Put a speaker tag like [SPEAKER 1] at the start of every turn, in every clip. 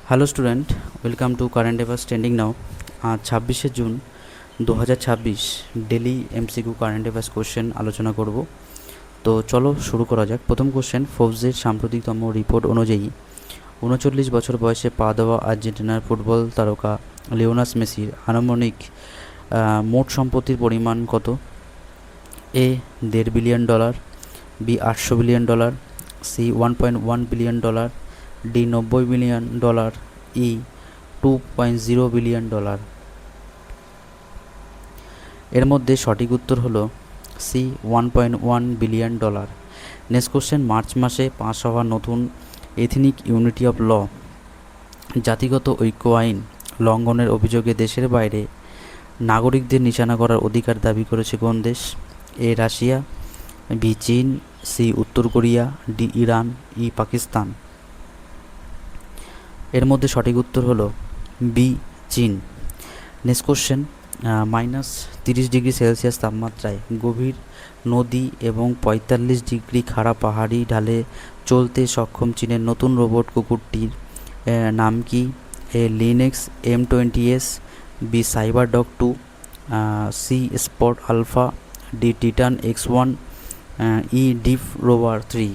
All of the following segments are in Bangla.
[SPEAKER 1] Hello student, welcome to current affairs trending now. আজ 26 June 2026 daily MCQ current affairs question আলোচনা করব। তো চলো শুরু করা যাক। প্রথম কোশ্চেন, ফোর্বসের সাম্প্রতিকতম রিপোর্ট অনুযায়ী 39 বছর বয়সে পা দেওয়া আর্জেন্টিনার ফুটবল তারকা লিওনেল মেসির আনুমানিক মোট সম্পত্তির পরিমাণ কত? A $1.5 billion, B $800 billion, C $1.1 billion, D $90 billion, E $2.0 billion. এর মধ্যে সঠিক উত্তর হলো C $1.1 billion. Next question, March মাসে পাস হওয়া নতুন এথনিক ইউনিটি অফ ল জাতিগত ঐক্য আইন লঙ্ঘনের অভিযোগে দেশের বাইরে নাগরিকদের নিশানা করার অধিকার দাবি করেছে কোন দেশ? এ রাশিয়া, বি চীন, সি উত্তর কোরিয়া, ডি ইরান, ই পাকিস্তান। এর মধ্যে সঠিক উত্তর হলো বি চীন। নেক্সট কোশ্চেন, -30 ডিগ্রি সেলসিয়াস তাপমাত্রায় গভীর নদী এবং 45 ডিগ্রি খাড়া পাহাড়ি ঢালে চলতে সক্ষম চীনের নতুন রোবট কুকুরটির নাম কি? A Lynx M20S, B cyber dog 2, C spot alpha, D Titan X1, E deep rover 3।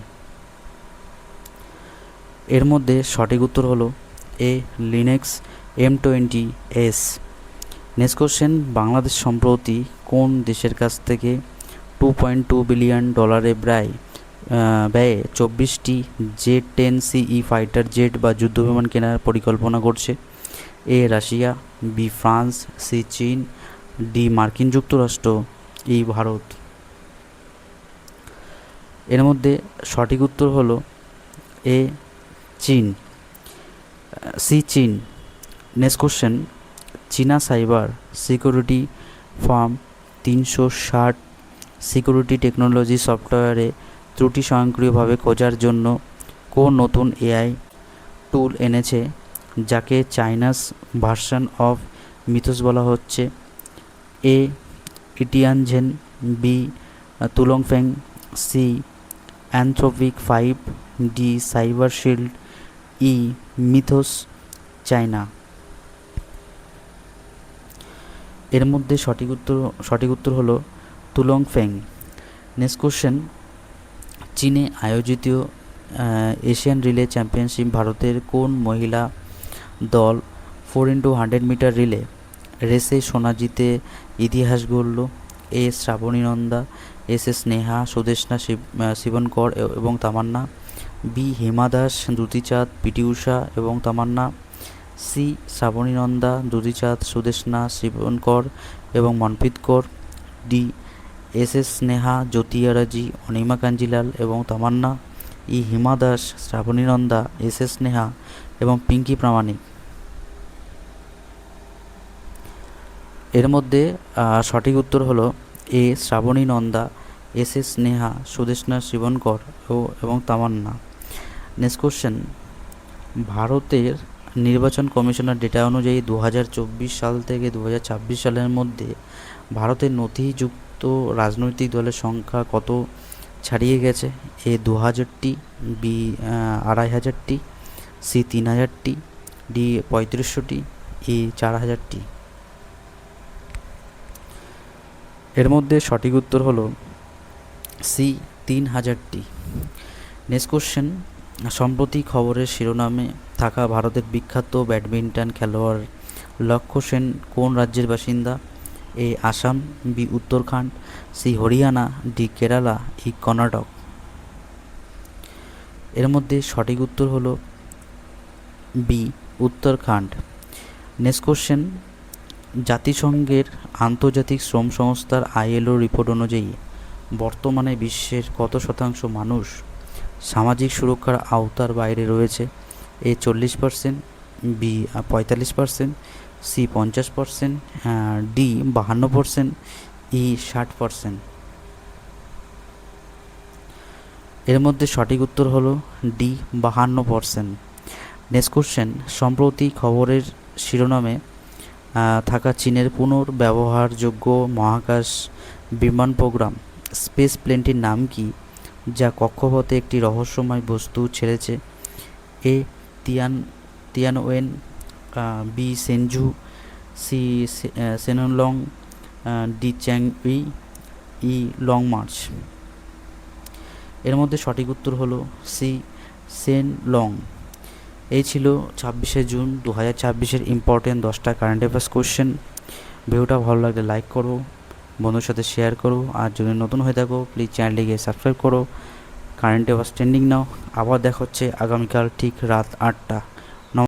[SPEAKER 1] এর মধ্যে সঠিক উত্তর হলো A Lynx M20S। Next question, Bangladesh সম্প্রতি কোন দেশের কাছ থেকে $2.2 বিলিয়ন ব্যয়ে 24টি J-10CE ফাইটার জেট বা যুদ্ধবিমান কেনার পরিকল্পনা করছে? A Russia, B France, C চীন, ডি মার্কিন যুক্তরাষ্ট্র, ই ভারত। এর মধ্যে সঠিক উত্তর হলো এ চীন, সি চীন। নেক্সট কোশ্চেন, চীনা cyber security firm 360 security technology সফটওয়্যারে ত্রুটি স্বয়ংক্রিয়ভাবে খোঁজার জন্য কোন নতুন এআই টুল এনেছে যাকে চাইনাস ভার্সন অফ মিথোস বলা হচ্ছে? এ ইটিয়ানঝেন, বি তুলংফেং, C Anthropic 5, D cyber shield, E Mythos China. এর মধ্যে সঠিক উত্তর হলো তুলংফেং। নেক্সট কোশ্চেন, চীনে আয়োজিত এশিয়ান রিলে চ্যাম্পিয়নশিপ ভারতের কোন মহিলা দল 4x100 মিটার রিলে রেসে সোনা জিতে ইতিহাস গড়ল? এ শ্রাবণী নন্দা, এস স্নেহা, সুদেষ্ণা শিবনকর এবং তামান্না, বি হিমা দাস, দ্যুতি চাঁদ, পিটি ঊষা এবং তামান্না, সি শ্রাবণী নন্দা, দ্যুতি চাঁদ, সুদেষ্ণা শিবনকর এবং মনপ্রীত কৌর, ডি এস স্নেহা, জ্যোতি আরাজি, অনিমা কাঞ্জিলাল এবং তামান্না, ই হিমা দাস, শ্রাবণী নন্দা, এস স্নেহা এবং পিঙ্কি প্রামাণিক। এর মধ্যে সঠিক উত্তর হলো এ শ্রাবণী নন্দা, এস স্নেহা, সুদেষ্ণা শিবনকর এবং তামান্না। নেক্সট কোশ্চেন, ভারতের নির্বাচন কমিশনের ডেটা অনুযায়ী 2024 সাল থেকে 2026 সালের মধ্যে ভারতের নথিযুক্ত রাজনৈতিক দলের সংখ্যা কত ছাড়িয়ে গেছে? এ 2000টি, বি 2500টি, সি 3000টি, ডি 3500টি, ই 4000টি। এর মধ্যে সঠিক উত্তর হলো সি 3000টি। নেক্সট কোশ্চেন, সম্প্রতি খবরের শিরোনামে থাকা ভারতের বিখ্যাত ব্যাডমিন্টন খেলোয়াড় লক্ষ্য সেন কোন রাজ্যের বাসিন্দা? A Assam, B Uttarakhand, C Haryana, D Kerala, E Karnataka. এর মধ্যে সঠিক উত্তর হলো বি উত্তরাখণ্ড। নেক্সট কোশ্চেন, জাতিসংঘের আন্তর্জাতিক শ্রম সংস্থার ILO রিপোর্ট অনুযায়ী বর্তমানে বিশ্বের কত শতাংশ মানুষ সামাজিক সুরক্ষার আওতার বাইরে রয়েছে? এ 40%, বি 45%, সি 50%, ডি 52%, ই 60%। এর মধ্যে সঠিক উত্তর হলো ডি 52%। নেক্সট কোশ্চেন, সম্প্রতি খবরের শিরোনামে থাকা চীনের পুনর্ব্যবহারযোগ্য মহাকাশ বিমান প্রোগ্রাম স্পেস প্লেনটির নাম কি যা কক্ষপথে একটি রহস্যময় বস্তু ছেড়েছে? এ তিয়ানওয়েন, বি সেনজু, সি সেনলং, ডি চ্যাংউই, ই লং মার্চ। এর মধ্যে সঠিক উত্তর হলো সি সেন লং। এই ছিল 26শে জুন 2026-এর ইম্পর্টেন্ট 10টা কারেন্ট অ্যাফেয়ার্স কোশ্চেন। ভিডিওটা ভালো লাগলে লাইক করো, বন্ধুর সাথে শেয়ার করো, আর যদি নতুন হয়ে থাকো প্লিজ চ্যানেলটিকে সাবস্ক্রাইব করো। কারেন্ট অ্যাফেয়ার্স ট্রেন্ডিং নাও। আবার দেখা হচ্ছে আগামীকাল ঠিক রাত 8টা।